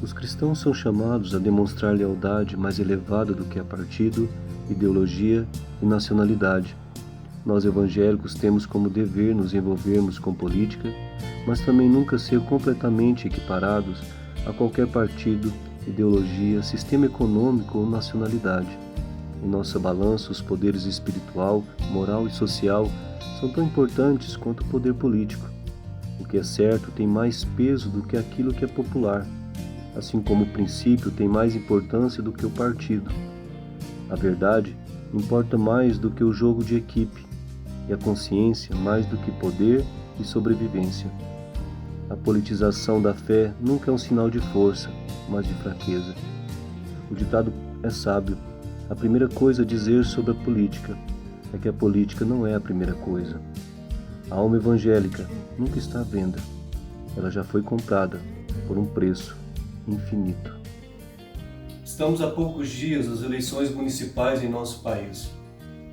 Os cristãos são chamados a demonstrar lealdade mais elevada do que a partido, ideologia e nacionalidade. Nós evangélicos temos como dever nos envolvermos com política, mas também nunca ser completamente equiparados a qualquer partido, ideologia, sistema econômico ou nacionalidade. Em nossa balança, os poderes espiritual, moral e social são tão importantes quanto o poder político. O que é certo tem mais peso do que aquilo que é popular, assim como o princípio tem mais importância do que o partido. A verdade importa mais do que o jogo de equipe, e a consciência mais do que poder e sobrevivência. A politização da fé nunca é um sinal de força, mas de fraqueza. O ditado é sábio. A primeira coisa a dizer sobre a política é que a política não é a primeira coisa. A alma evangélica nunca está à venda. Ela já foi comprada por um preço infinito. Estamos a poucos dias das eleições municipais em nosso país.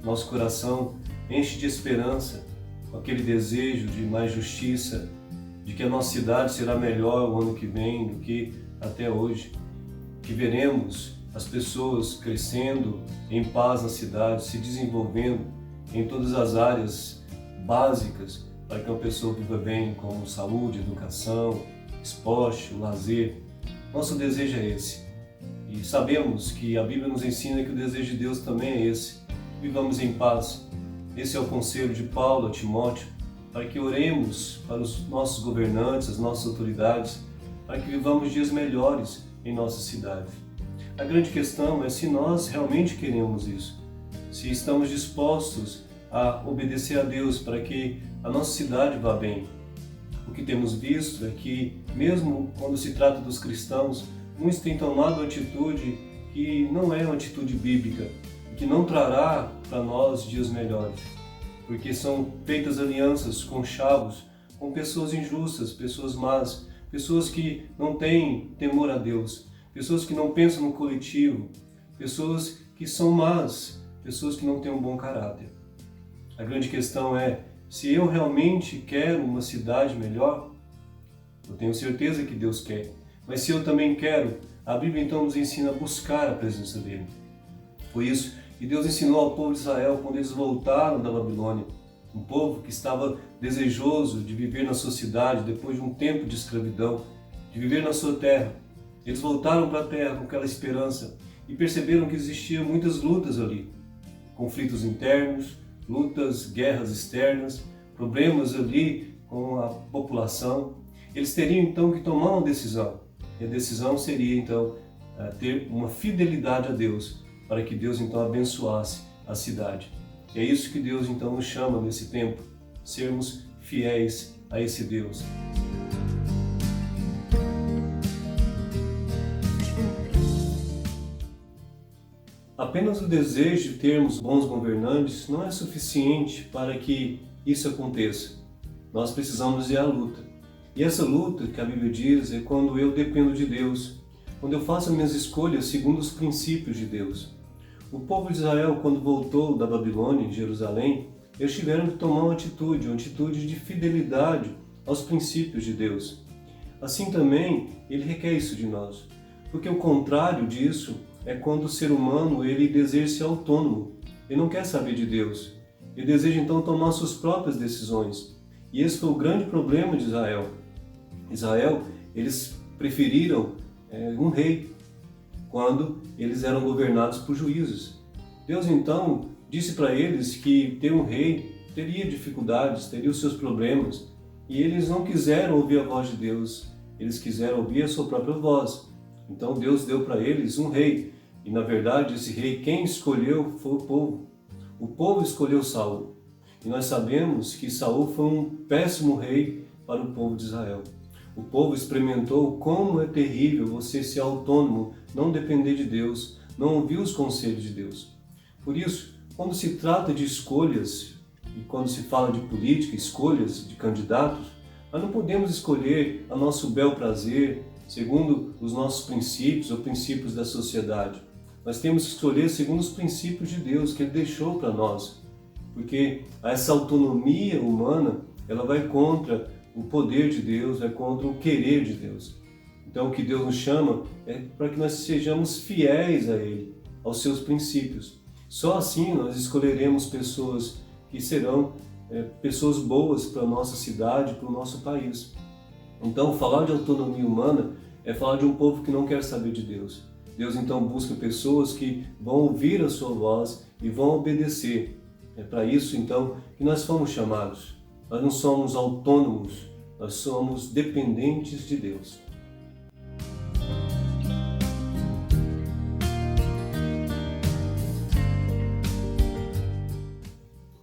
Nosso coração enche de esperança, com aquele desejo de mais justiça, de que a nossa cidade será melhor o ano que vem do que até hoje, que veremos as pessoas crescendo em paz na cidade, se desenvolvendo em todas as áreas básicas para que uma pessoa viva bem, como saúde, educação, esporte, lazer. Nosso desejo é esse. E sabemos que a Bíblia nos ensina que o desejo de Deus também é esse. Vivamos em paz. Esse é o conselho de Paulo a Timóteo, para que oremos para os nossos governantes, as nossas autoridades, para que vivamos dias melhores em nossa cidade. A grande questão é se nós realmente queremos isso, se estamos dispostos a obedecer a Deus para que a nossa cidade vá bem. O que temos visto é que, mesmo quando se trata dos cristãos, muitos têm tomado uma atitude que não é uma atitude bíblica, que não trará para nós dias melhores, porque são feitas alianças com chavos, com pessoas injustas, pessoas más, pessoas que não têm temor a Deus, pessoas que não pensam no coletivo, pessoas que são más, pessoas que não têm um bom caráter. A grande questão é, se eu realmente quero uma cidade melhor, eu tenho certeza que Deus quer, mas se eu também quero, a Bíblia então nos ensina a buscar a presença dEle. Foi isso que Deus ensinou ao povo de Israel quando eles voltaram da Babilônia, um povo que estava desejoso de viver na sua cidade depois de um tempo de escravidão, de viver na sua terra. Eles voltaram para a terra com aquela esperança e perceberam que existiam muitas lutas ali, conflitos internos, lutas, guerras externas, problemas ali com a população. Eles teriam então que tomar uma decisão, e a decisão seria então ter uma fidelidade a Deus, para que Deus então abençoasse a cidade. E é isso que Deus então nos chama nesse tempo, sermos fiéis a esse Deus. Apenas o desejo de termos bons governantes não é suficiente para que isso aconteça. Nós precisamos ir à luta. E essa luta que a Bíblia diz é quando eu dependo de Deus, quando eu faço as minhas escolhas segundo os princípios de Deus. O povo de Israel, quando voltou da Babilônia, em Jerusalém, eles tiveram que tomar uma atitude de fidelidade aos princípios de Deus. Assim também, Ele requer isso de nós, porque o contrário disso é quando o ser humano ele deseja ser autônomo, ele não quer saber de Deus, ele deseja então tomar suas próprias decisões. E esse foi o grande problema de Israel. Israel, eles preferiram um rei, quando eles eram governados por juízes. Deus então disse para eles que ter um rei teria dificuldades, teria os seus problemas, e eles não quiseram ouvir a voz de Deus, eles quiseram ouvir a sua própria voz. Então Deus deu para eles um rei, e na verdade esse rei quem escolheu foi o povo. O povo escolheu Saul, e nós sabemos que Saul foi um péssimo rei para o povo de Israel. O povo experimentou como é terrível você ser autônomo, não depender de Deus, não ouvir os conselhos de Deus. Por isso, quando se trata de escolhas, e quando se fala de política, escolhas de candidatos, nós não podemos escolher a nosso bel prazer, segundo os nossos princípios ou princípios da sociedade. Nós temos que escolher segundo os princípios de Deus que Ele deixou para nós. Porque essa autonomia humana, ela vai contra o poder de Deus, vai contra o querer de Deus. Então o que Deus nos chama é para que nós sejamos fiéis a Ele, aos seus princípios. Só assim nós escolheremos pessoas que serão pessoas boas para a nossa cidade, para o nosso país. Então falar de autonomia humana é falar de um povo que não quer saber de Deus. Deus então busca pessoas que vão ouvir a sua voz e vão obedecer. É para isso então que nós fomos chamados. Nós não somos autônomos, nós somos dependentes de Deus.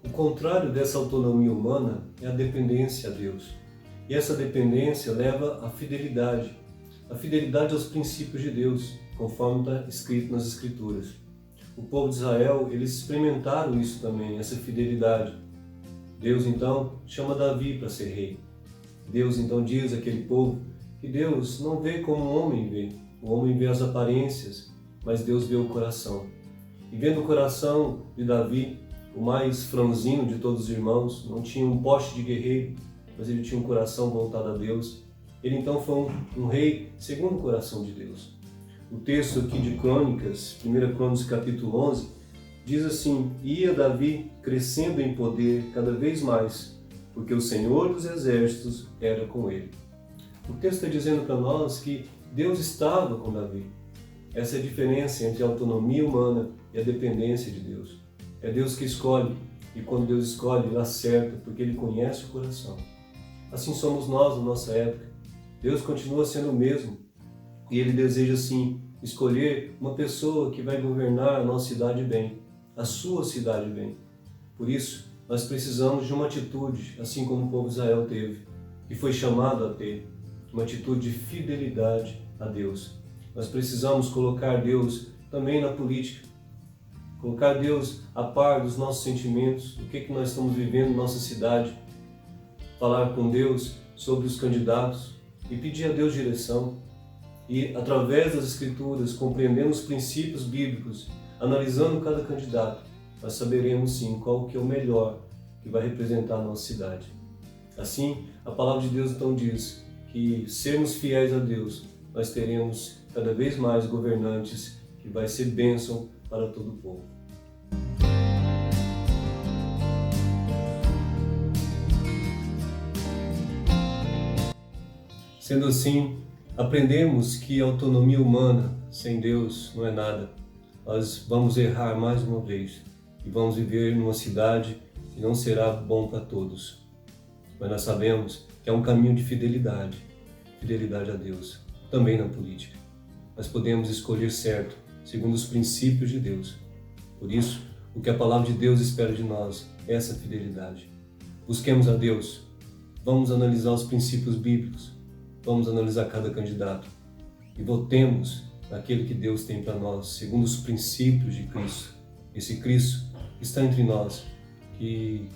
O contrário dessa autonomia humana é a dependência a Deus. E essa dependência leva à fidelidade aos princípios de Deus, conforme está escrito nas Escrituras. O povo de Israel, eles experimentaram isso também, essa fidelidade. Deus então chama Davi para ser rei. Deus então diz àquele povo que Deus não vê como o homem vê. O homem vê as aparências, mas Deus vê o coração. E vendo o coração de Davi, o mais franzino de todos os irmãos, não tinha um poste de guerreiro, mas ele tinha um coração voltado a Deus. Ele então foi um rei segundo o coração de Deus. O texto aqui de Crônicas, 1 Crônicas capítulo 11, diz assim: ia Davi crescendo em poder cada vez mais, porque o Senhor dos Exércitos era com ele. O texto está dizendo para nós que Deus estava com Davi. Essa é a diferença entre a autonomia humana e a dependência de Deus. É Deus que escolhe, e quando Deus escolhe, Ele acerta, porque Ele conhece o coração. Assim somos nós na nossa época. Deus continua sendo o mesmo, e Ele deseja, sim, escolher uma pessoa que vai governar a nossa cidade bem, a sua cidade bem. Por isso, nós precisamos de uma atitude, assim como o povo de Israel teve, que foi chamado a ter, uma atitude de fidelidade a Deus. Nós precisamos colocar Deus também na política, colocar Deus a par dos nossos sentimentos, do que nós estamos vivendo na nossa cidade, falar com Deus sobre os candidatos e pedir a Deus direção. E através das Escrituras, compreendendo os princípios bíblicos, analisando cada candidato, nós saberemos sim qual que é o melhor que vai representar a nossa cidade. Assim, a palavra de Deus então diz que sermos fiéis a Deus, nós teremos cada vez mais governantes que vai ser bênção para todo o povo. Sendo assim, aprendemos que a autonomia humana sem Deus não é nada. Nós vamos errar mais uma vez e vamos viver numa cidade que não será bom para todos. Mas nós sabemos que é um caminho de fidelidade a Deus, também na política. Nós podemos escolher certo, segundo os princípios de Deus. Por isso, o que a palavra de Deus espera de nós é essa fidelidade. Busquemos a Deus, vamos analisar os princípios bíblicos, vamos analisar cada candidato e votemos naquele que Deus tem para nós, segundo os princípios de Cristo. Esse Cristo que está entre nós, que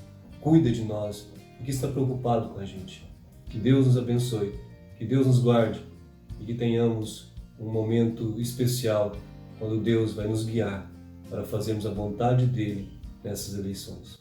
cuida de nós e que está preocupado com a gente. Que Deus nos abençoe, que Deus nos guarde e que tenhamos um momento especial quando Deus vai nos guiar para fazermos a vontade dEle nessas eleições.